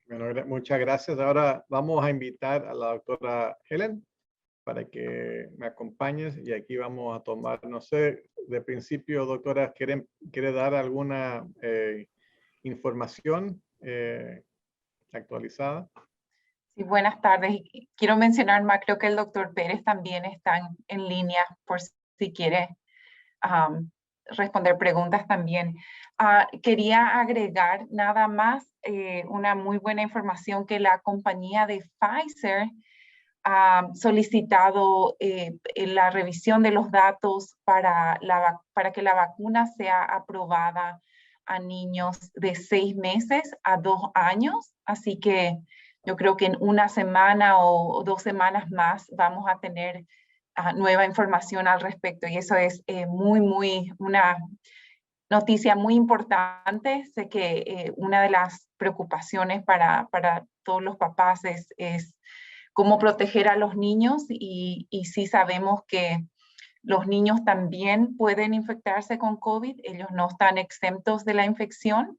Bueno, muchas gracias. Ahora vamos a invitar a la doctora Helen para que me acompañes y aquí vamos a tomar, no sé, de principio, doctora, ¿quiere dar alguna información actualizada? Sí, buenas tardes. Y quiero mencionar más, creo que el doctor Pérez también está en línea por si quiere responder preguntas también. Quería agregar nada más una muy buena información que la compañía de Pfizer ha solicitado la revisión de los datos para que la vacuna sea aprobada a niños de 6 meses a 2 años. Así que yo creo que en una semana o 2 semanas más vamos a tener nueva información al respecto. Y eso es una noticia muy importante. Sé que una de las preocupaciones para todos los papás es cómo proteger a los niños y sí sabemos que los niños también pueden infectarse con COVID, ellos no están exentos de la infección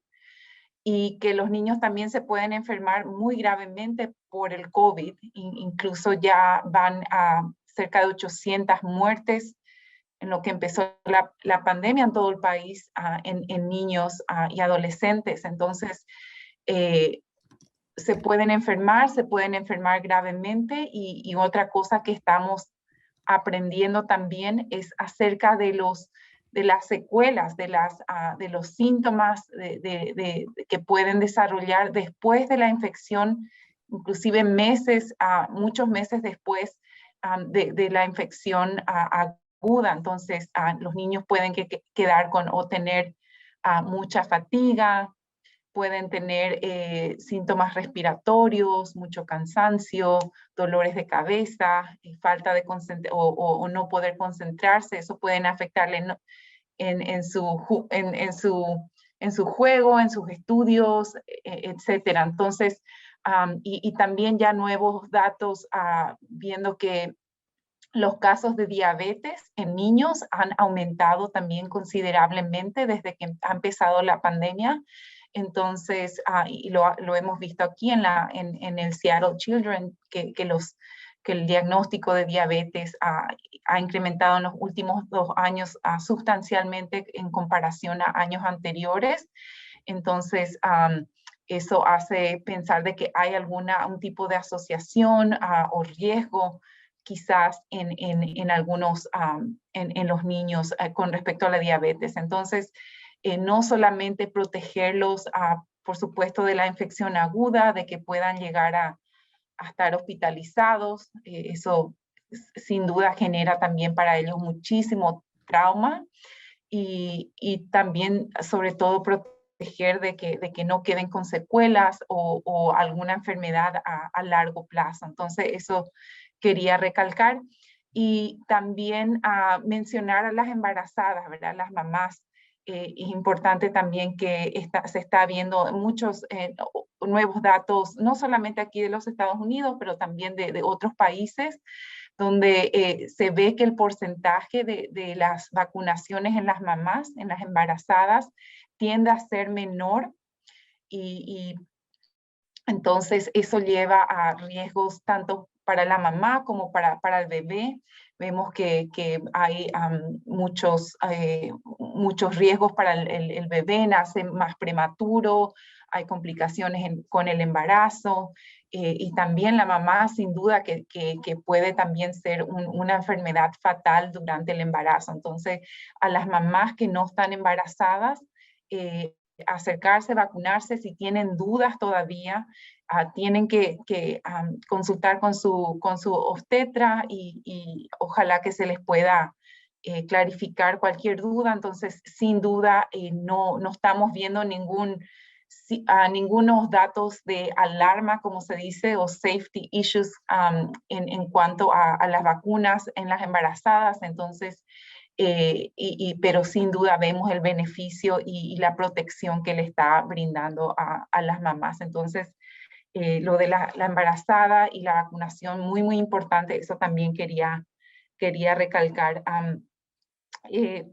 y que los niños también se pueden enfermar muy gravemente por el COVID, incluso ya van a cerca de 800 muertes en lo que empezó la pandemia en todo el país en niños y adolescentes. Entonces, se pueden enfermar gravemente y otra cosa que estamos aprendiendo también es acerca de las secuelas, de los síntomas que pueden desarrollar después de la infección, inclusive muchos meses después de la infección aguda. Entonces, los niños pueden quedar o tener mucha fatiga, pueden tener síntomas respiratorios, mucho cansancio, dolores de cabeza, falta de o no poder concentrarse. Eso pueden afectarle en su juego, en sus estudios, etcétera. Entonces, y también ya nuevos datos viendo que los casos de diabetes en niños han aumentado también considerablemente desde que ha empezado la pandemia. Entonces, y lo hemos visto aquí en el Seattle Children, que el diagnóstico de diabetes ha incrementado en los últimos 2 años sustancialmente en comparación a años anteriores. Entonces, eso hace pensar de que hay un tipo de asociación o riesgo quizás en algunos, en los niños con respecto a la diabetes. Entonces, no solamente protegerlos, por supuesto, de la infección aguda, de que puedan llegar a estar hospitalizados. Eso sin duda genera también para ellos muchísimo trauma y también, sobre todo, proteger de que no queden con secuelas o alguna enfermedad a largo plazo. Entonces, eso quería recalcar. Y también mencionar a las embarazadas, ¿verdad? Las mamás. Es importante también que se está viendo muchos nuevos datos, no solamente aquí de los Estados Unidos, pero también de otros países, donde se ve que el porcentaje de las vacunaciones en las mamás, en las embarazadas, tiende a ser menor y entonces eso lleva a riesgos tanto para la mamá como para el bebé. Vemos que hay muchos riesgos para el bebé, nace más prematuro, hay complicaciones con el embarazo y también la mamá sin duda que puede también ser una enfermedad fatal durante el embarazo. Entonces, a las mamás que no están embarazadas, acercarse, vacunarse. Si tienen dudas todavía, tienen que consultar con su obstetra y ojalá que se les pueda clarificar cualquier duda. Entonces, sin duda, no estamos viendo ningunos datos de alarma, como se dice, o safety issues en cuanto a las vacunas en las embarazadas. Entonces, pero sin duda vemos el beneficio y la protección que le está brindando a las mamás. Entonces, lo de la embarazada y la vacunación, muy importante, eso también quería recalcar.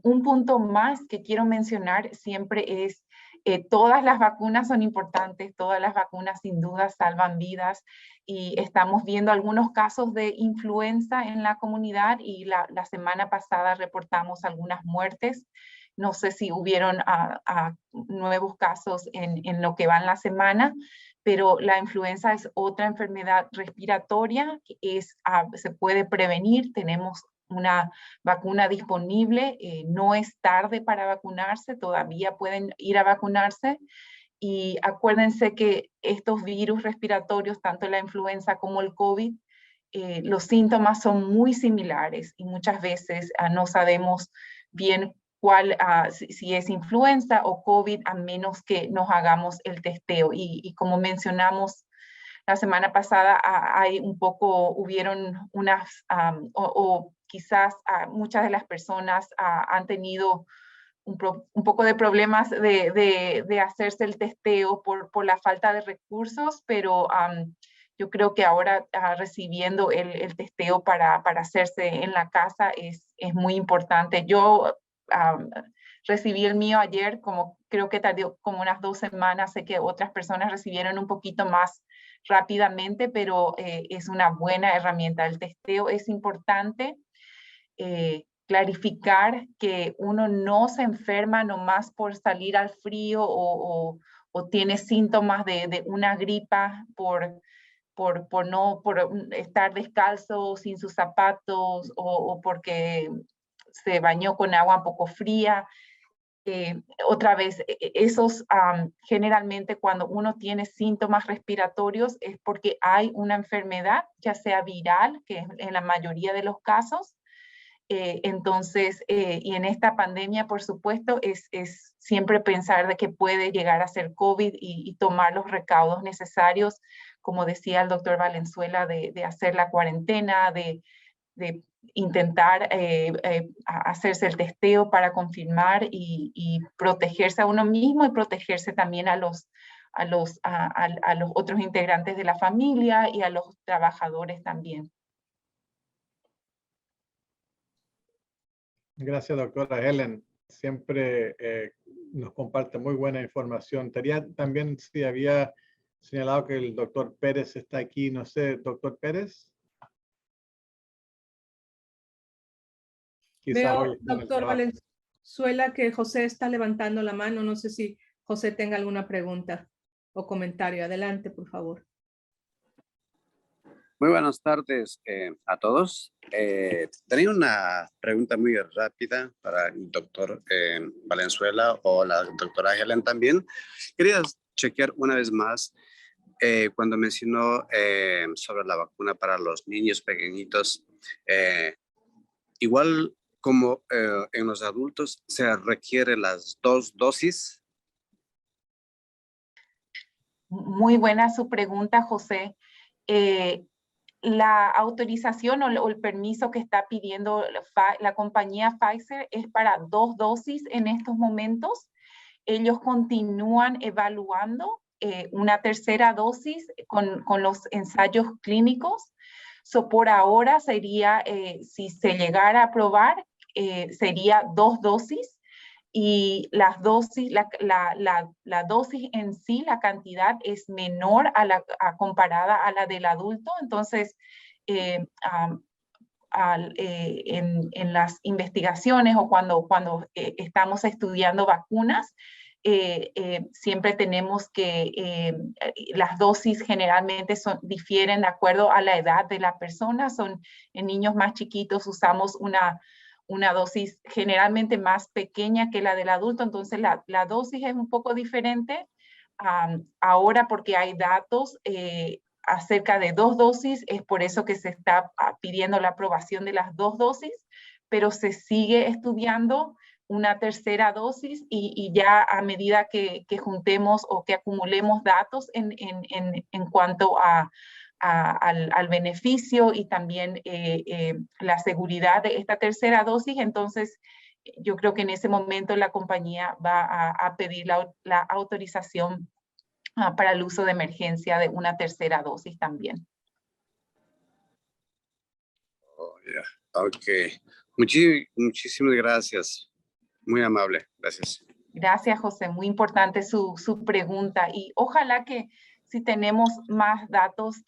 Un punto más que quiero mencionar siempre es Todas las vacunas son importantes, todas las vacunas sin duda salvan vidas y estamos viendo algunos casos de influenza en la comunidad y la semana pasada reportamos algunas muertes. No sé si hubieron nuevos casos en lo que va en la semana, pero la influenza es otra enfermedad respiratoria que se puede prevenir. Tenemos una vacuna disponible, no es tarde para vacunarse, todavía pueden ir a vacunarse. Y acuérdense que estos virus respiratorios, tanto la influenza como el COVID, los síntomas son muy similares y muchas veces no sabemos bien si es influenza o COVID a menos que nos hagamos el testeo. Y como mencionamos la semana pasada, hubieron unas, o quizás muchas de las personas han tenido un poco de problemas de hacerse el testeo por la falta de recursos, pero yo creo que ahora recibiendo el testeo para hacerse en la casa es muy importante. Yo recibí el mío ayer, creo que tardó como unas 2 semanas, sé que otras personas recibieron un poquito más rápidamente, pero es una buena herramienta. El testeo es importante. Clarificar que uno no se enferma nomás por salir al frío o tiene síntomas de una gripa por estar descalzo sin sus zapatos o porque se bañó con agua poco fría. Otra vez, generalmente cuando uno tiene síntomas respiratorios es porque hay una enfermedad, ya sea viral, que en la mayoría de los casos. Entonces, y en esta pandemia, por supuesto, es siempre pensar de que puede llegar a ser COVID y tomar los recaudos necesarios, como decía el doctor Valenzuela, de hacer la cuarentena, de intentar hacerse el testeo para confirmar y protegerse a uno mismo y protegerse también a los otros integrantes de la familia y a los trabajadores también. Gracias, doctora Helen. Siempre nos comparte muy buena información. También si había señalado que el doctor Pérez está aquí. No sé, doctor Pérez. Quizá veo, doctor Valenzuela, que José está levantando la mano. No sé si José tenga alguna pregunta o comentario. Adelante, por favor. Muy buenas tardes a todos. Tenía una pregunta muy rápida para el doctor Valenzuela o la doctora Helen también. Quería chequear una vez más cuando mencionó sobre la vacuna para los niños pequeñitos. Igual como en los adultos, ¿se requiere las 2 dosis? Muy buena su pregunta, José. La autorización o el permiso que está pidiendo la compañía Pfizer es para 2 dosis en estos momentos. Ellos continúan evaluando una tercera dosis con los ensayos clínicos. Por ahora sería, si se llegara a aprobar, sería 2 dosis. Y las dosis, la dosis en sí, la cantidad es menor comparada a la del adulto. Entonces, en las investigaciones o cuando estamos estudiando vacunas, siempre tenemos que las dosis generalmente difieren de acuerdo a la edad de la persona. En niños más chiquitos usamos una dosis generalmente más pequeña que la del adulto, entonces la dosis es un poco diferente. Ahora, porque hay datos acerca de 2 dosis, es por eso que se está pidiendo la aprobación de las 2 dosis, pero se sigue estudiando una tercera dosis y ya a medida que juntemos o que acumulemos datos en cuanto al beneficio y también la seguridad de esta tercera dosis, entonces yo creo que en ese momento la compañía va a pedir la autorización para el uso de emergencia de una tercera dosis también. Oh, yeah. Ok. Muchísimas gracias. Muy amable. Gracias. Gracias, José. Muy importante su pregunta. Y ojalá que si tenemos más datos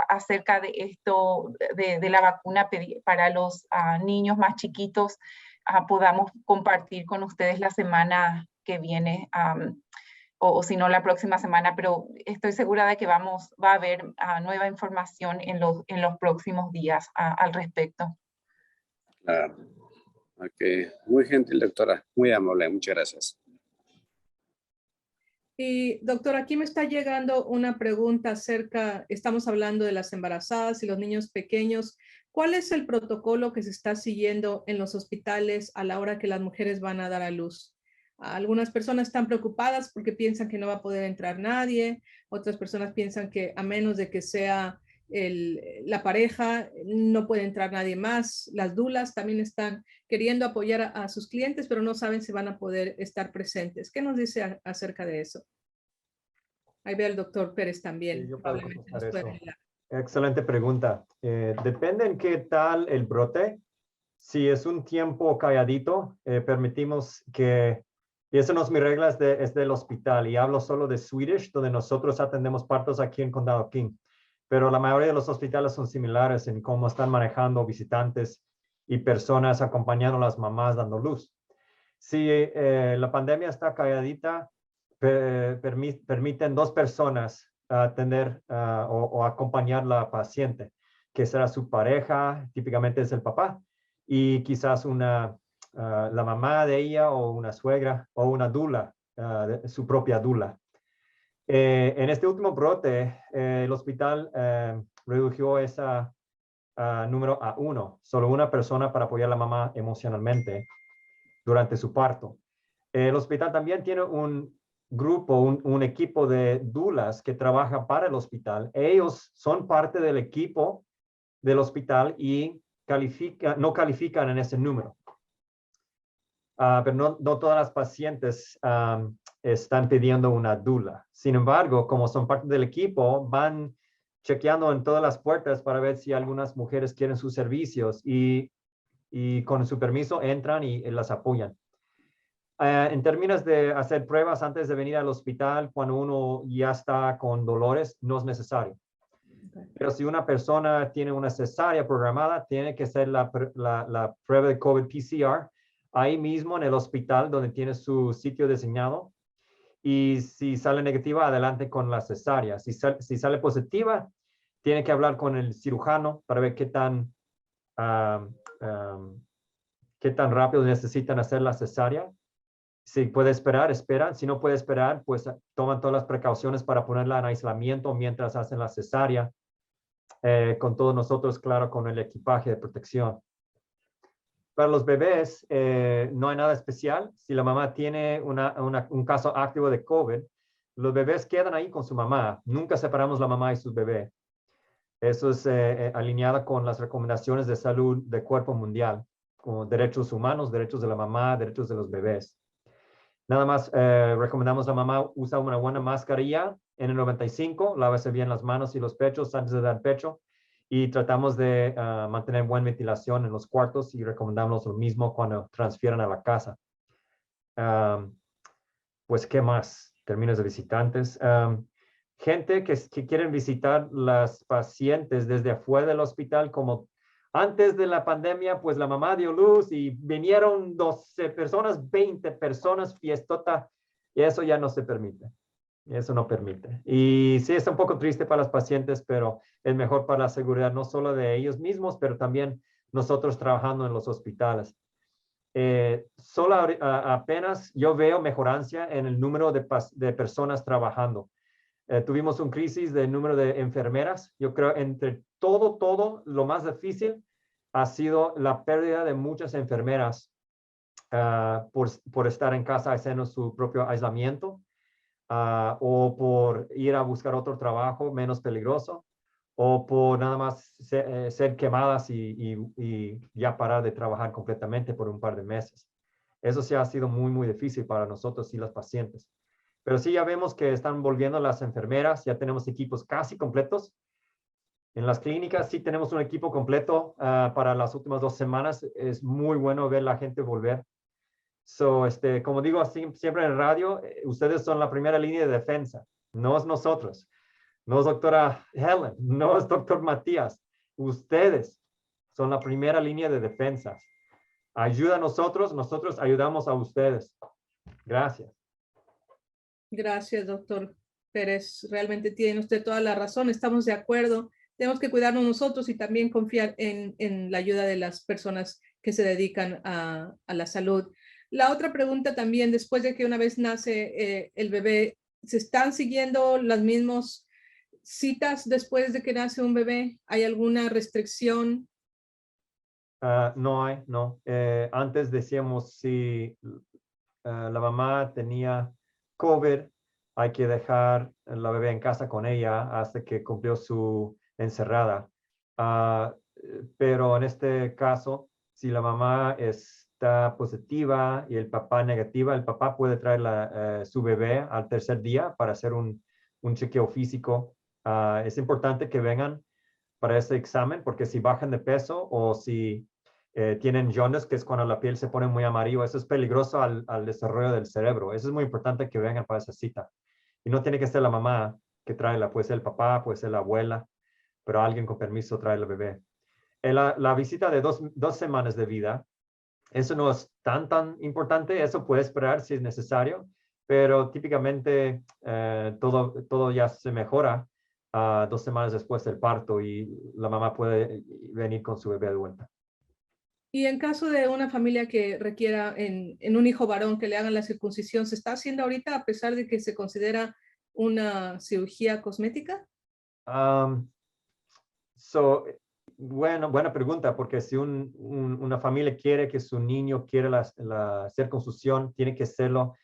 acerca de esto, de la vacuna para los niños más chiquitos, podamos compartir con ustedes la semana que viene, o si no la próxima semana, pero estoy segura de que va a haber nueva información en los próximos días al respecto. Claro. Ok, muy gentil, doctora, muy amable, muchas gracias. Y doctor, aquí me está llegando una pregunta acerca, estamos hablando de las embarazadas y los niños pequeños. ¿Cuál es el protocolo que se está siguiendo en los hospitales a la hora que las mujeres van a dar a luz? Algunas personas están preocupadas porque piensan que no va a poder entrar nadie. Otras personas piensan que a menos de que sea la pareja, no puede entrar nadie más. Las dulas también están queriendo apoyar a sus clientes, pero no saben si van a poder estar presentes. ¿Qué nos dice acerca de eso? Ahí ve al doctor Pérez también. Sí, yo puedo Probablemente nos contestar puede eso. ayudar. Excelente pregunta. Depende en qué tal el brote. Si es un tiempo calladito, permitimos que, y eso no es mi regla, es del hospital, y hablo solo de Swedish, donde nosotros atendemos partos aquí en Condado King. Pero la mayoría de los hospitales son similares en cómo están manejando visitantes y personas acompañando a las mamás dando luz. Si la pandemia está calladita, permiten 2 personas atender o acompañar a la paciente, que será su pareja, típicamente es el papá, y quizás la mamá de ella o una suegra o una dula, su propia dula. En este último brote, el hospital redujo ese número a 1, solo una persona para apoyar a la mamá emocionalmente durante su parto. El hospital también tiene un grupo, un equipo de dulas que trabaja para el hospital. Ellos son parte del equipo del hospital y no califican en ese número. Pero no todas las pacientes están pidiendo una dula. Sin embargo, como son parte del equipo, van chequeando en todas las puertas para ver si algunas mujeres quieren sus servicios y con su permiso entran y las apoyan. En términos de hacer pruebas antes de venir al hospital, cuando uno ya está con dolores, no es necesario. Pero si una persona tiene una cesárea programada, tiene que hacer la prueba de COVID PCR ahí mismo en el hospital donde tiene su sitio designado. Y si sale negativa, adelante con la cesárea. Si sale positiva, tiene que hablar con el cirujano para ver qué tan rápido necesitan hacer la cesárea. Si puede esperar, esperan. Si no puede esperar, pues toman todas las precauciones para ponerla en aislamiento mientras hacen la cesárea. Con todos nosotros, claro, con el equipaje de protección. Para los bebés, no hay nada especial. Si la mamá tiene un caso activo de COVID, los bebés quedan ahí con su mamá. Nunca separamos la mamá y su bebé. Eso es alineado con las recomendaciones de salud del Cuerpo Mundial, como derechos humanos, derechos de la mamá, derechos de los bebés. Nada más recomendamos a la mamá usa una buena mascarilla N95, lávese bien las manos y los pechos antes de dar pecho y tratamos de mantener buena ventilación en los cuartos y recomendamos lo mismo cuando transfieran a la casa. Pues, ¿qué más? Términos de visitantes. Gente que quieren visitar las pacientes desde afuera del hospital, como antes de la pandemia, pues la mamá dio luz y vinieron 12 personas, 20 personas, fiestota, y eso ya no se permite. Eso no permite. Y sí, es un poco triste para las pacientes, pero es mejor para la seguridad no solo de ellos mismos, pero también nosotros trabajando en los hospitales. Solo apenas yo veo mejorancia en el número de personas trabajando. Tuvimos un crisis del número de enfermeras. Yo creo entre todo, lo más difícil ha sido la pérdida de muchas enfermeras por estar en casa haciendo su propio aislamiento o por ir a buscar otro trabajo menos peligroso o por nada más ser quemadas y ya parar de trabajar completamente por un par de meses. Eso sí ha sido muy difícil para nosotros y las pacientes. Pero sí ya vemos que están volviendo las enfermeras, ya tenemos equipos casi completos. En las clínicas sí tenemos un equipo completo para las últimas 2 semanas. Es muy bueno ver la gente volver. Como digo siempre en radio, ustedes son la primera línea de defensa, no es nosotros, no es doctora Helen, no es doctor Matías. Ustedes son la primera línea de defensa. Ayuda a nosotros, nosotros ayudamos a ustedes. Gracias. Gracias, doctor Pérez. Realmente tiene usted toda la razón. Estamos de acuerdo. Tenemos que cuidarnos nosotros y también confiar en la ayuda de las personas que se dedican a la salud. La otra pregunta también, después de que una vez nace el bebé, ¿se están siguiendo las mismas citas después de que nace un bebé? ¿Hay alguna restricción? No hay, no. Antes decíamos si la mamá tenía COVID, hay que dejar la bebé en casa con ella hasta que cumplió su encerrada. Pero en este caso, si la mamá está positiva y el papá negativa, el papá puede traer su bebé al tercer día para hacer un chequeo físico. Es importante que vengan para ese examen porque si bajan de peso o si tienen jaundice, que es cuando la piel se pone muy amarillo, eso es peligroso al desarrollo del cerebro. Eso es muy importante que vengan para esa cita. Y no tiene que ser la mamá que trae puede ser el papá, puede ser la abuela, pero alguien con permiso trae el bebé. La visita de dos semanas de vida, eso no es tan importante, eso puede esperar si es necesario, pero típicamente todo ya se mejora 2 semanas después del parto y la mamá puede venir con su bebé de vuelta. Y en caso de una familia que requiera en un hijo varón que le hagan la circuncisión, ¿se está haciendo ahorita a pesar de que se considera una cirugía cosmética? Buena pregunta, porque si una familia quiere que su niño quiera la circuncisión, tiene que hacerlo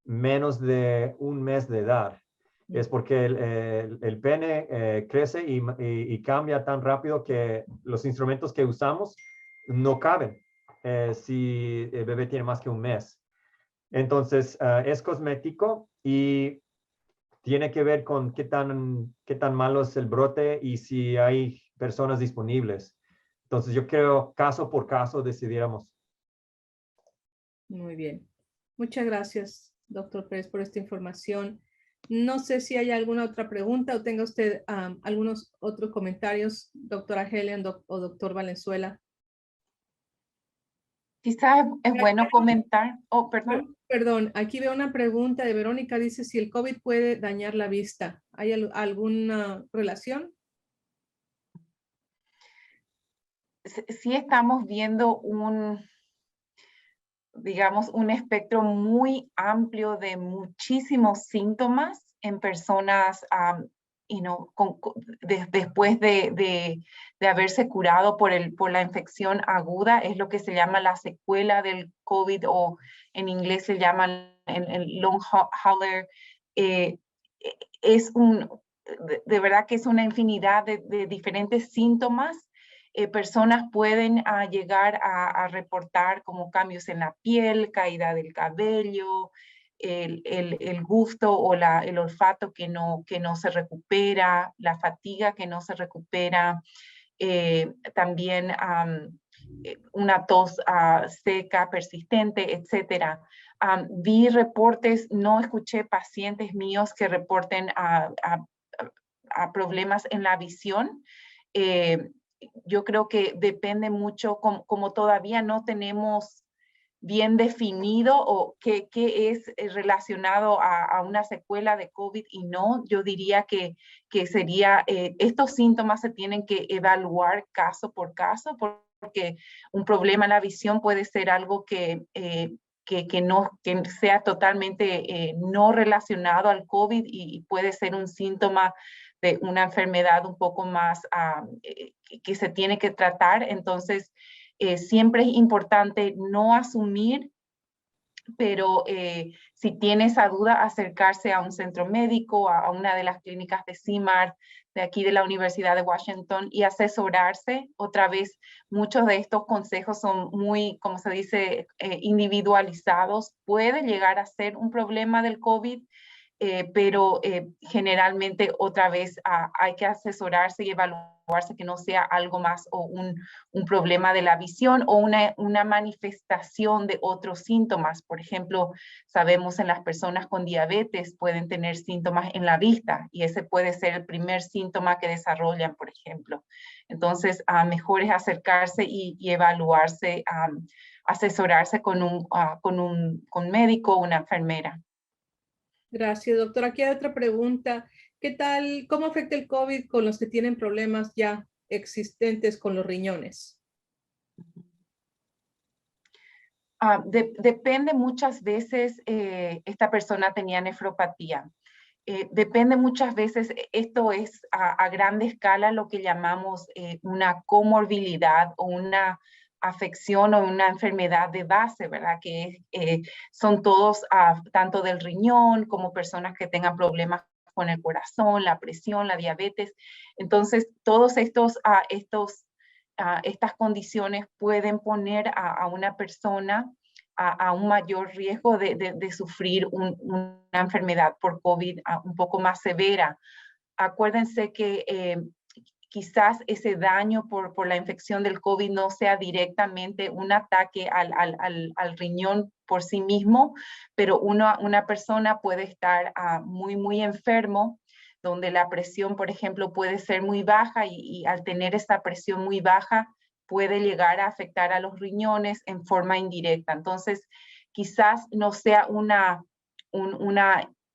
menos de 1 mes de edad. Es porque el pene crece y cambia tan rápido que los instrumentos que usamos no caben si el bebé tiene más que 1 mes. Entonces, es cosmético y tiene que ver con qué tan malo es el brote y si hay personas disponibles. Entonces, yo creo caso por caso decidiéramos. Muy bien. Muchas gracias, doctor Pérez, por esta información. No sé si hay alguna otra pregunta o tenga usted algunos otros comentarios, doctora Helen o doctor Valenzuela. Quizás es bueno comentar. Oh, perdón. Perdón, aquí veo una pregunta de Verónica. Dice si el COVID puede dañar la vista. ¿Hay alguna relación? Sí estamos viendo digamos, un espectro muy amplio de muchísimos síntomas en personas, después de haberse curado por la infección aguda. Es lo que se llama la secuela del COVID, o en inglés se llama el long hauler. De verdad que es una infinidad de diferentes síntomas. Personas pueden llegar a reportar como cambios en la piel, caída del cabello, el gusto o el olfato que no se recupera, la fatiga que no se recupera, también una tos seca, persistente, etc. Vi reportes, no escuché pacientes míos que reporten a problemas en la visión. Yo creo que depende mucho, como todavía no tenemos bien definido o qué es relacionado a una secuela de COVID y no, yo diría que sería, estos síntomas se tienen que evaluar caso por caso, porque un problema en la visión puede ser algo que sea totalmente no relacionado al COVID y puede ser un síntoma de una enfermedad un poco más que se tiene que tratar. Entonces, siempre es importante no asumir, pero si tiene esa duda, acercarse a un centro médico, a una de las clínicas de CIMAR, de aquí de la Universidad de Washington, y asesorarse. Otra vez, muchos de estos consejos son muy, como se dice, individualizados. Puede llegar a ser un problema del COVID, pero generalmente otra vez hay que asesorarse y evaluarse que no sea algo más o un problema de la visión o una manifestación de otros síntomas. Por ejemplo, sabemos en las personas con diabetes pueden tener síntomas en la vista y ese puede ser el primer síntoma que desarrollan, por ejemplo. Entonces, mejor es acercarse y evaluarse, asesorarse con un médico o una enfermera. Gracias, doctor. Aquí hay otra pregunta. ¿Qué tal, cómo afecta el COVID con los que tienen problemas ya existentes con los riñones? Depende muchas veces, esta persona tenía nefropatía. Depende muchas veces, esto es a gran escala lo que llamamos una comorbilidad o una afección o una enfermedad de base, ¿verdad? Que son todos, tanto del riñón como personas que tengan problemas con el corazón, la presión, la diabetes. Entonces, todos estas condiciones pueden poner a una persona a un mayor riesgo de sufrir una enfermedad por COVID un poco más severa. Acuérdense que quizás ese daño por la infección del COVID no sea directamente un ataque al riñón por sí mismo, pero una persona puede estar muy enfermo, donde la presión, por ejemplo, puede ser muy baja y al tener esta presión muy baja puede llegar a afectar a los riñones en forma indirecta. Entonces, quizás no sea una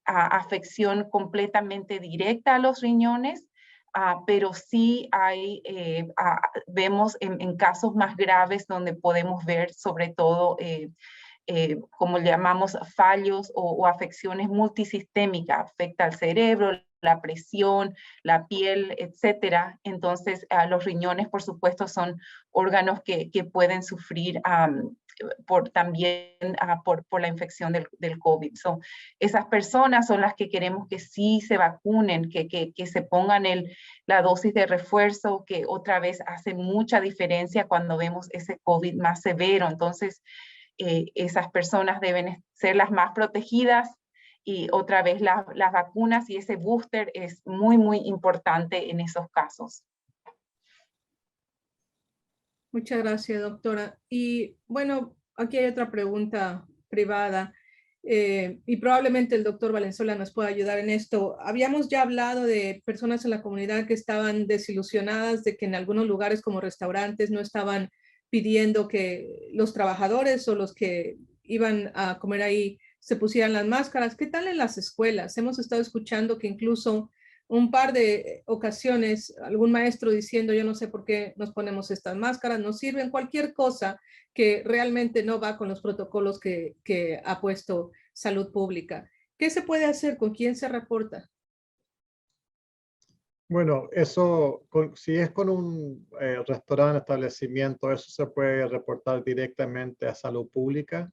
afección completamente directa a los riñones, pero sí vemos en casos más graves donde podemos ver sobre todo como llamamos fallos o afecciones multisistémicas, afecta al cerebro, la presión, la piel, etcétera. Entonces, los riñones, por supuesto, son órganos que pueden sufrir también por la infección del COVID. Esas personas son las que queremos que sí se vacunen, que se pongan la dosis de refuerzo, que otra vez hace mucha diferencia cuando vemos ese COVID más severo. Entonces, esas personas deben ser las más protegidas y otra vez las vacunas y ese booster es muy importante en esos casos. Muchas gracias, doctora. Y bueno, aquí hay otra pregunta privada y probablemente el doctor Valenzuela nos pueda ayudar en esto. Habíamos ya hablado de personas en la comunidad que estaban desilusionadas de que en algunos lugares como restaurantes no estaban pidiendo que los trabajadores o los que iban a comer ahí se pusieran las máscaras. ¿Qué tal en las escuelas? Hemos estado escuchando que incluso un par de ocasiones algún maestro diciendo yo no sé por qué nos ponemos estas máscaras, nos sirven cualquier cosa que realmente no va con los protocolos que ha puesto Salud Pública. ¿Qué se puede hacer? ¿Con quién se reporta? Bueno, eso, si es con un restaurante, establecimiento, eso se puede reportar directamente a Salud Pública.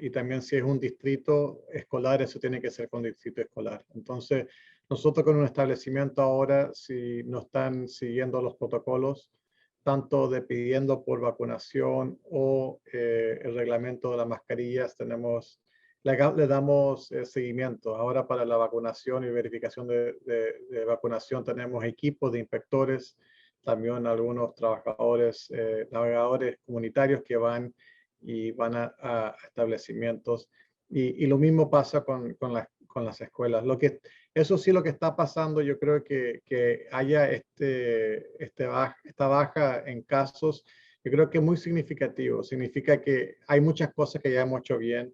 Y también si es un distrito escolar, eso tiene que ser con distrito escolar. Entonces, nosotros con un establecimiento ahora, si no están siguiendo los protocolos, tanto de pidiendo por vacunación o el reglamento de las mascarillas, le damos seguimiento. Ahora para la vacunación y verificación de vacunación tenemos equipos de inspectores, también algunos trabajadores, navegadores comunitarios que van a establecimientos. Y lo mismo pasa con las escuelas. Eso sí, lo que está pasando, yo creo que haya esta baja en casos, yo creo que es muy significativo. Significa que hay muchas cosas que ya hemos hecho bien.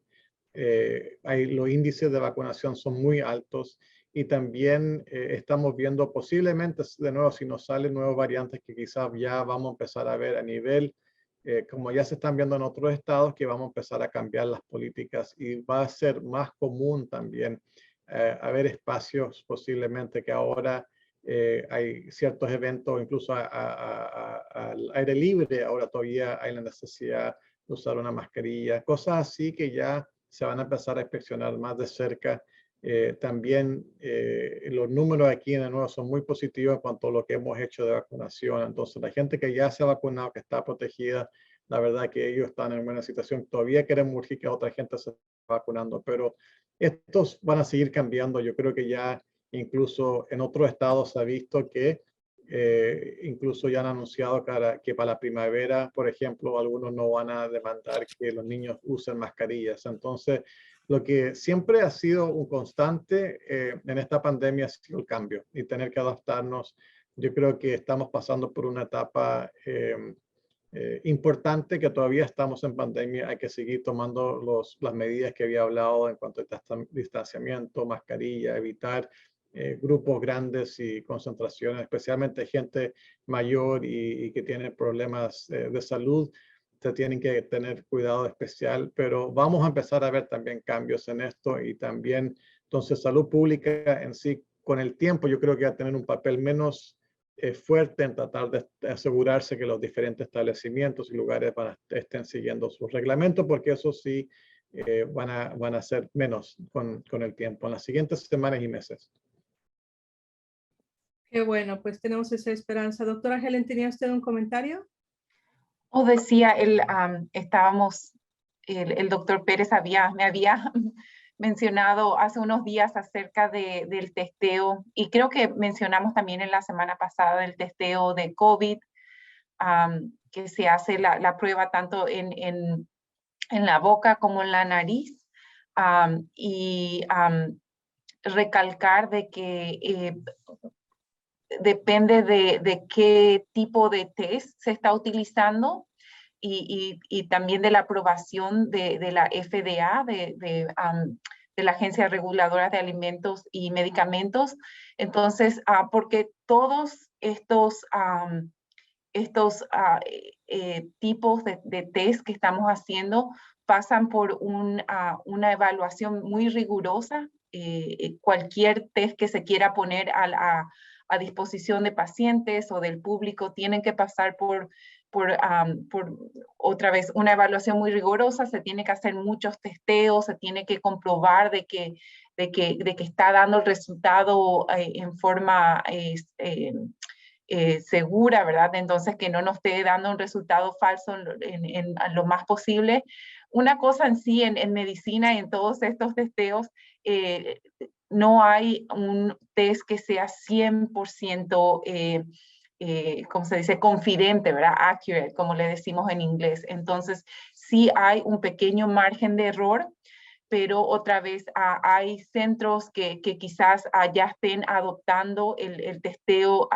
Los índices de vacunación son muy altos y también estamos viendo posiblemente, de nuevo, si nos salen nuevas variantes que quizás ya vamos a empezar a ver a nivel, como ya se están viendo en otros estados, que vamos a empezar a cambiar las políticas y va a ser más común también haber espacios posiblemente que ahora hay ciertos eventos, incluso al aire libre, ahora todavía hay la necesidad de usar una mascarilla, cosas así que ya se van a empezar a inspeccionar más de cerca. También los números aquí de nuevo son muy positivos en cuanto a lo que hemos hecho de vacunación. Entonces, la gente que ya se ha vacunado, que está protegida, la verdad que ellos están en buena situación. Todavía queremos urgir que otra gente se esté vacunando, pero estos van a seguir cambiando. Yo creo que ya incluso en otros estados se ha visto que incluso ya han anunciado que para la primavera, por ejemplo, algunos no van a demandar que los niños usen mascarillas. Entonces, lo que siempre ha sido un constante en esta pandemia ha sido el cambio y tener que adaptarnos. Yo creo que estamos pasando por una etapa importante, que todavía estamos en pandemia. Hay que seguir tomando las medidas que había hablado en cuanto a distanciamiento, mascarilla, evitar grupos grandes y concentraciones, especialmente gente mayor y que tiene problemas de salud. Se tienen que tener cuidado especial, pero vamos a empezar a ver también cambios en esto y también, entonces, salud pública en sí, con el tiempo, yo creo que va a tener un papel menos fuerte en tratar de asegurarse que los diferentes establecimientos y lugares estén siguiendo sus reglamentos, porque eso sí van a ser menos con el tiempo, en las siguientes semanas y meses. Qué bueno, pues tenemos esa esperanza. Doctora Helen, ¿tenía usted un comentario? O decía, el doctor Pérez me había mencionado hace unos días acerca del testeo, y creo que mencionamos también en la semana pasada del testeo de COVID, que se hace la prueba tanto en la boca como en la nariz, y recalcar de que depende de qué tipo de test se está utilizando y también de la aprobación de la FDA, de la Agencia Reguladora de Alimentos y Medicamentos. Entonces, porque todos estos tipos de test que estamos haciendo pasan por una evaluación muy rigurosa. Cualquier test que se quiera poner a disposición de pacientes o del público tienen que pasar por otra vez una evaluación muy rigurosa. Se tiene que hacer muchos testeos, se tiene que comprobar de que está dando el resultado en forma segura, ¿verdad? Entonces, que no nos esté dando un resultado falso en lo más posible. Una cosa en sí, en medicina y en todos estos testeos, no hay un test que sea 100%, ¿cómo se dice? Confidente, ¿verdad? Accurate, como le decimos en inglés. Entonces, sí hay un pequeño margen de error, pero otra vez hay centros que quizás ya estén adoptando el testeo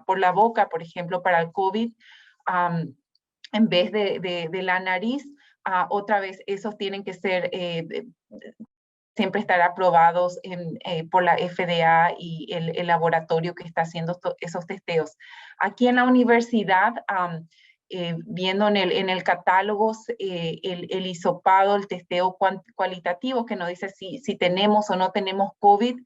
por la boca, por ejemplo, para el COVID, en vez de la nariz. Otra vez, esos tienen que ser, siempre estar aprobados por la FDA y el laboratorio que está haciendo esos testeos. Aquí en la universidad, viendo en el catálogo el hisopado, el testeo cualitativo, que nos dice si tenemos o no tenemos COVID,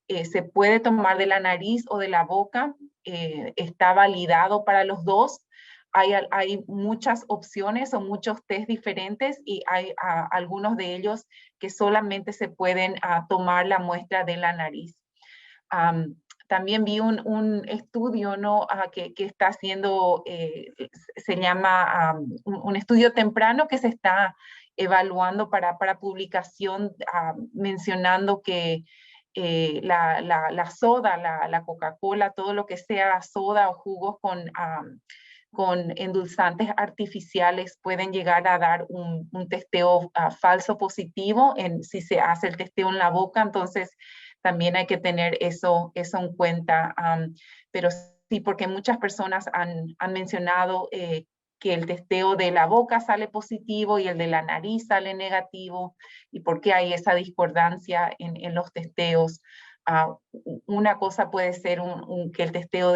se puede tomar de la nariz o de la boca, está validado para los dos. Hay muchas opciones o muchos test diferentes, y hay algunos de ellos que solamente se pueden tomar la muestra de la nariz. También vi un estudio, ¿no? que está haciendo, se llama un estudio temprano que se está evaluando para publicación, mencionando que la soda, la Coca-Cola, todo lo que sea soda o jugos con endulzantes artificiales pueden llegar a dar un testeo falso positivo si se hace el testeo en la boca. Entonces, también hay que tener eso en cuenta. Pero sí, porque muchas personas han mencionado que el testeo de la boca sale positivo y el de la nariz sale negativo, y por qué hay esa discordancia en los testeos. Una cosa puede ser que el testeo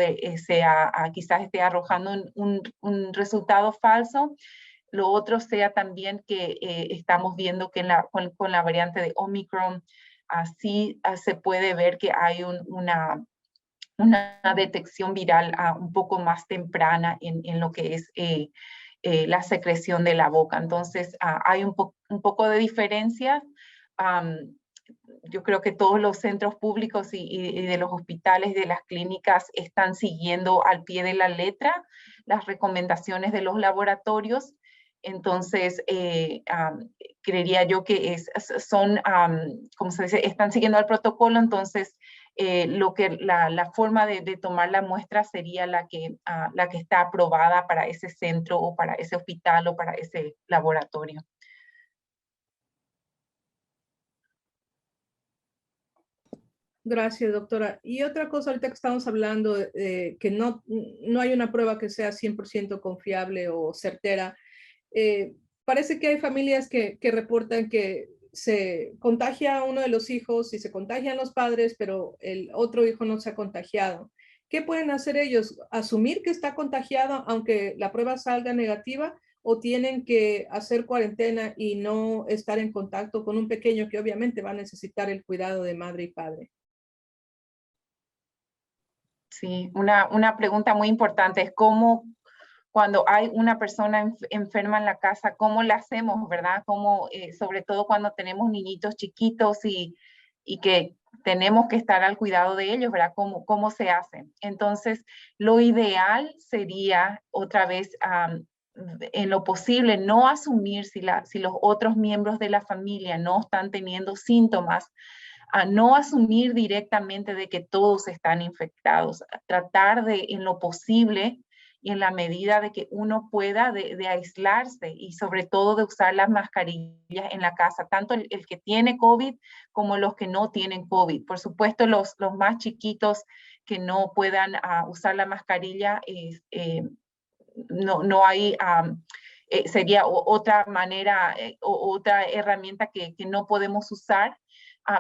quizás esté arrojando un resultado falso. Lo otro sea también que estamos viendo que con la variante de Omicron, así se puede ver que hay una detección viral un poco más temprana en lo que es la secreción de la boca. Entonces, hay un poco de diferencia. yo creo que todos los centros públicos y de los hospitales, de las clínicas, están siguiendo al pie de la letra las recomendaciones de los laboratorios. Entonces, creería yo que son, como se dice, están siguiendo el protocolo. Entonces, la forma de tomar la muestra sería la que está aprobada para ese centro o para ese hospital o para ese laboratorio. Gracias, doctora. Y otra cosa, ahorita que estamos hablando, que no hay una prueba que sea 100% confiable o certera. Parece que hay familias que reportan que se contagia uno de los hijos y se contagian los padres, pero el otro hijo no se ha contagiado. ¿Qué pueden hacer ellos? ¿Asumir que está contagiado aunque la prueba salga negativa? ¿O tienen que hacer cuarentena y no estar en contacto con un pequeño que obviamente va a necesitar el cuidado de madre y padre? Sí, una pregunta muy importante es cómo, cuando hay una persona enferma en la casa, ¿cómo la hacemos, verdad? Cómo, sobre todo cuando tenemos niñitos chiquitos y que tenemos que estar al cuidado de ellos, ¿verdad? ¿Cómo se hace? Entonces, lo ideal sería, otra vez, en lo posible, no asumir si los otros miembros de la familia no están teniendo síntomas, a no asumir directamente de que todos están infectados, tratar de, en lo posible y en la medida de que uno pueda, de aislarse y sobre todo de usar las mascarillas en la casa, tanto el que tiene COVID como los que no tienen COVID. Por supuesto, los más chiquitos que no puedan usar la mascarilla, no hay... sería otra manera, otra herramienta que no podemos usar,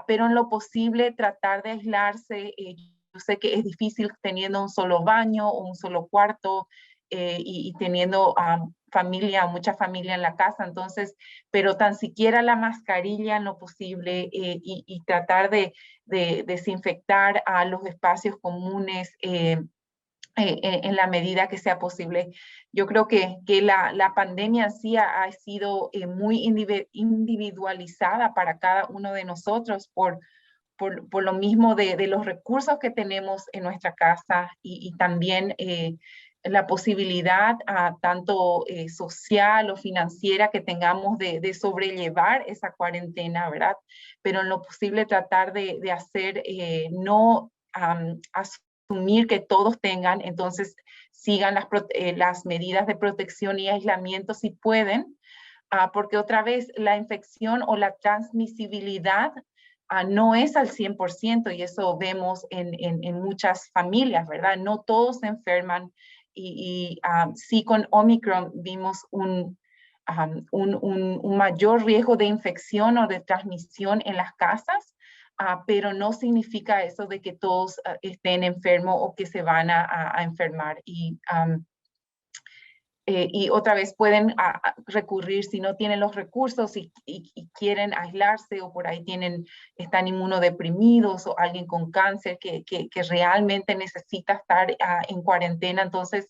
pero en lo posible tratar de aislarse. Yo sé que es difícil teniendo un solo baño o un solo cuarto y teniendo mucha familia en la casa, entonces, pero tan siquiera la mascarilla en lo posible y tratar de desinfectar a los espacios comunes en la medida que sea posible. Yo creo que la pandemia en sí ha sido muy individualizada para cada uno de nosotros por lo mismo de los recursos que tenemos en nuestra casa y también la posibilidad tanto social o financiera que tengamos de sobrellevar esa cuarentena, ¿verdad? Pero en lo posible tratar de hacer, no asumir que todos tengan, entonces sigan las medidas de protección y aislamiento si pueden, porque otra vez la infección o la transmisibilidad no es al 100% y eso vemos en muchas familias, ¿verdad? No todos se enferman y sí con Omicron vimos un mayor riesgo de infección o de transmisión en las casas, pero no significa eso de que todos estén enfermos o que se van a enfermar. Y otra vez pueden recurrir si no tienen los recursos y quieren aislarse o por ahí están inmunodeprimidos o alguien con cáncer que realmente necesita estar en cuarentena, entonces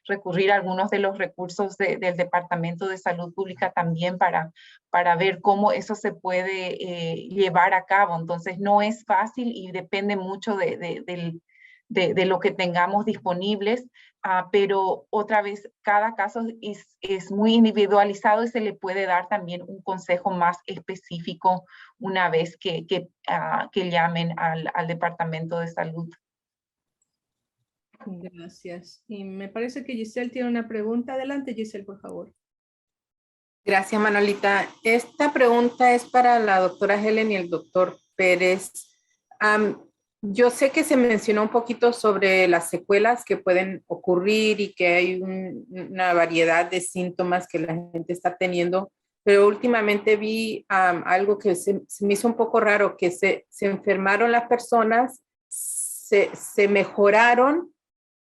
recurrir a algunos de los recursos del Departamento de Salud Pública también para ver cómo eso se puede llevar a cabo. Entonces no es fácil y depende mucho de lo que tengamos disponibles, pero otra vez cada caso es muy individualizado y se le puede dar también un consejo más específico una vez que llamen al Departamento de Salud. Gracias. Y me parece que Giselle tiene una pregunta. Adelante, Giselle, por favor. Gracias, Manolita. Esta pregunta es para la doctora Helen y el doctor Pérez. Yo sé que se mencionó un poquito sobre las secuelas que pueden ocurrir y que hay una variedad de síntomas que la gente está teniendo, pero últimamente vi algo que se me hizo un poco raro, que se enfermaron las personas, se mejoraron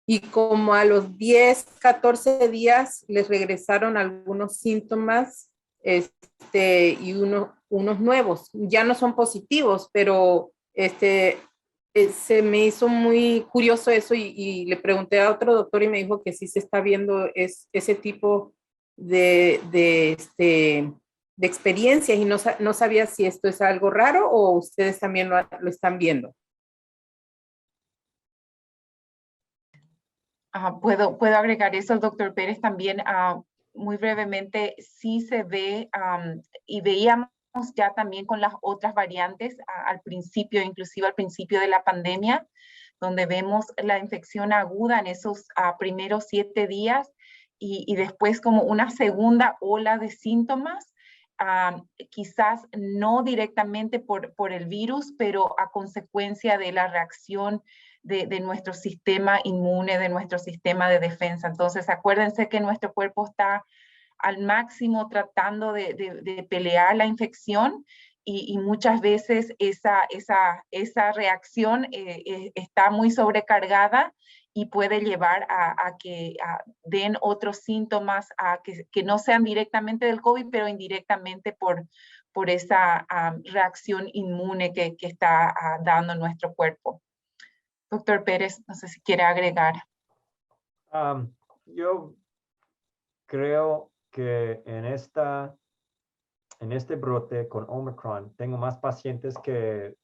y como a los 10, 14 días les regresaron algunos síntomas y unos nuevos. Ya no son positivos, pero se me hizo muy curioso eso y le pregunté a otro doctor y me dijo que sí se está viendo ese tipo de de experiencias y no sabía si esto es algo raro o ustedes también lo están viendo. Puedo agregar eso, el doctor Pérez, también muy brevemente. Sí se ve y veíamos ya también con las otras variantes al principio, inclusive al principio de la pandemia, donde vemos la infección aguda en esos primeros 7 días y después como una segunda ola de síntomas, quizás no directamente por el virus, pero a consecuencia de la reacción de nuestro sistema inmune, de nuestro sistema de defensa. Entonces, acuérdense que nuestro cuerpo está al máximo tratando de pelear la infección y muchas veces esa reacción está muy sobrecargada y puede llevar a que den otros síntomas que no sean directamente del COVID, pero indirectamente por esa reacción inmune que está dando nuestro cuerpo. Doctor Pérez, no sé si quiere agregar. Yo creo que en este brote con Omicron tengo más pacientes que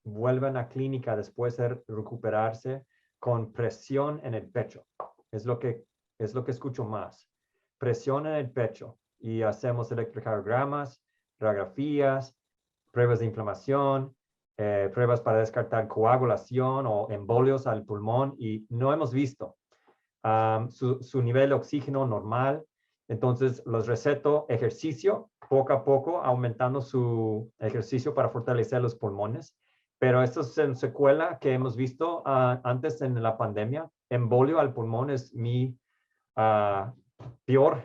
vuelven a clínica después de recuperarse con presión en el pecho. Es lo que escucho más. Presión en el pecho. Y hacemos electrocardiogramas, radiografías, pruebas de inflamación, pruebas para descartar coagulación o embolios al pulmón y no hemos visto su nivel de oxígeno normal. Entonces, los receto ejercicio, poco a poco, aumentando su ejercicio para fortalecer los pulmones. Pero esto es en secuela que hemos visto antes en la pandemia. Embolio al pulmón es mi peor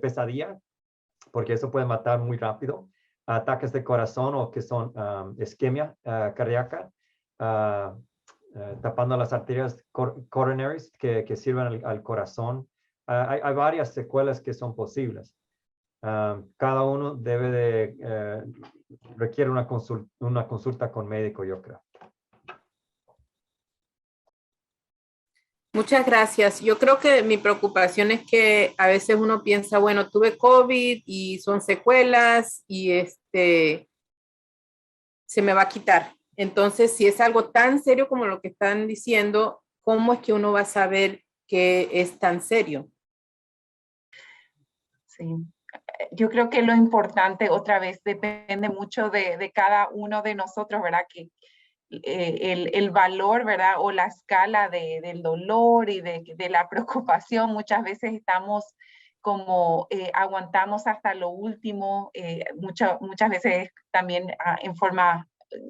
pesadilla, porque eso puede matar muy rápido. Ataques de corazón o que son isquemia cardíaca, tapando las arterias coronaries que sirven al corazón. Hay varias secuelas que son posibles. Cada uno requiere una consulta con médico, yo creo. Muchas gracias. Yo creo que mi preocupación es que a veces uno piensa, bueno, tuve COVID y son secuelas y se me va a quitar. Entonces, si es algo tan serio como lo que están diciendo, ¿cómo es que uno va a saber que es tan serio? Sí. Yo creo que lo importante, otra vez, depende mucho de cada uno de nosotros, ¿verdad? Que el valor, ¿verdad? O la escala del dolor y de la preocupación, muchas veces estamos como aguantamos hasta lo último, muchas veces también en forma,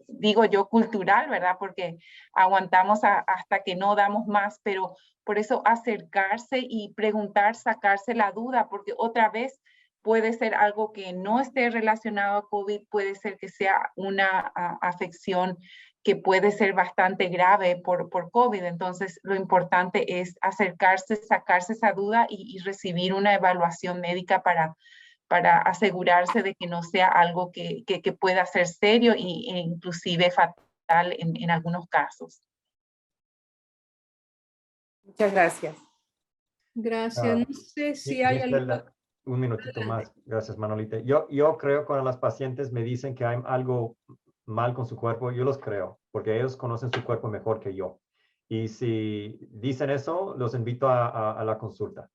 digo yo, cultural, ¿verdad? Porque aguantamos hasta que no damos más, pero por eso acercarse y preguntar, sacarse la duda, porque otra vez puede ser algo que no esté relacionado a COVID, puede ser que sea una afección que puede ser bastante grave por COVID. Entonces, lo importante es acercarse, sacarse esa duda y recibir una evaluación médica para asegurarse de que no sea algo que pueda ser serio e inclusive fatal en algunos casos. Muchas gracias. Gracias. No sé si hay algo. Un minutito más. Gracias, Manolita. Yo creo cuando las pacientes me dicen que hay algo mal con su cuerpo, yo los creo, porque ellos conocen su cuerpo mejor que yo. Y si dicen eso, los invito a la consulta.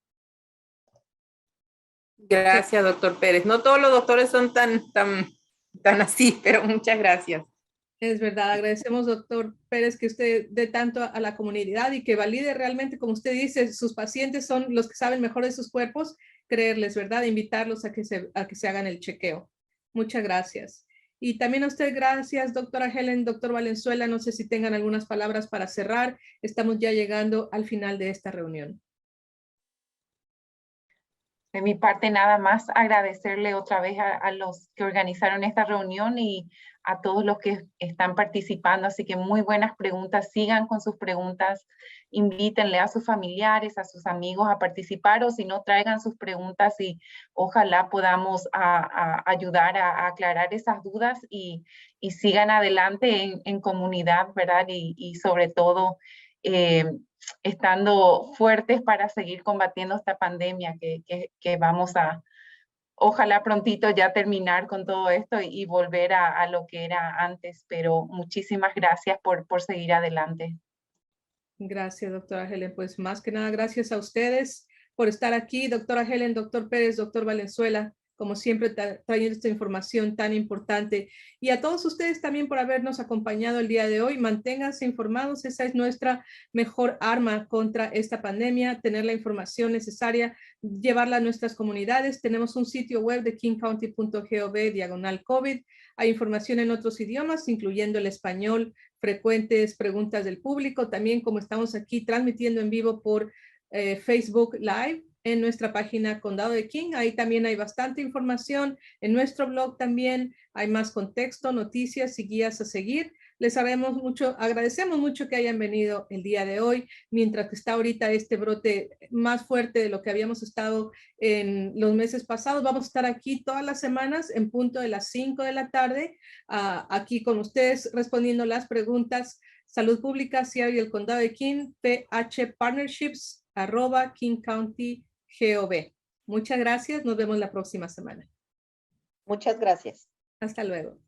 Gracias, doctor Pérez. No todos los doctores son tan así, pero muchas gracias. Es verdad, agradecemos, doctor Pérez, que usted dé tanto a la comunidad y que valide realmente, como usted dice, sus pacientes son los que saben mejor de sus cuerpos, creerles, ¿verdad? Invitarlos a que se hagan el chequeo. Muchas gracias. Y también a usted, gracias, doctora Helen, doctor Valenzuela. No sé si tengan algunas palabras para cerrar. Estamos ya llegando al final de esta reunión. De mi parte, nada más agradecerle otra vez a los que organizaron esta reunión y a todos los que están participando. Así que muy buenas preguntas. Sigan con sus preguntas. Invítenle a sus familiares, a sus amigos a participar, o si no, traigan sus preguntas y ojalá podamos ayudar a aclarar esas dudas y sigan adelante en comunidad, ¿verdad? Y sobre todo, estando fuertes para seguir combatiendo esta pandemia que vamos ojalá prontito ya terminar con todo esto y volver a lo que era antes, pero muchísimas gracias por seguir adelante. Gracias, doctora Helen. Pues más que nada, gracias a ustedes por estar aquí, doctora Helen, doctor Pérez, doctor Valenzuela, como siempre trayendo esta información tan importante. Y a todos ustedes también por habernos acompañado el día de hoy. Manténganse informados, esa es nuestra mejor arma contra esta pandemia, tener la información necesaria, llevarla a nuestras comunidades. Tenemos un sitio web de kingcounty.gov/COVID. Hay información en otros idiomas, incluyendo el español, frecuentes preguntas del público, también como estamos aquí transmitiendo en vivo por Facebook Live en nuestra página Condado de King. Ahí también hay bastante información. En nuestro blog también hay más contexto, noticias y guías a seguir. Les agradecemos mucho que hayan venido el día de hoy, mientras que está ahorita este brote más fuerte de lo que habíamos estado en los meses pasados. Vamos a estar aquí todas las semanas en punto de las 5 de la tarde, aquí con ustedes respondiendo las preguntas. Salud Pública, CIA y el Condado de King, phpartnerships@kingcounty.gov. Muchas gracias. Nos vemos la próxima semana. Muchas gracias. Hasta luego.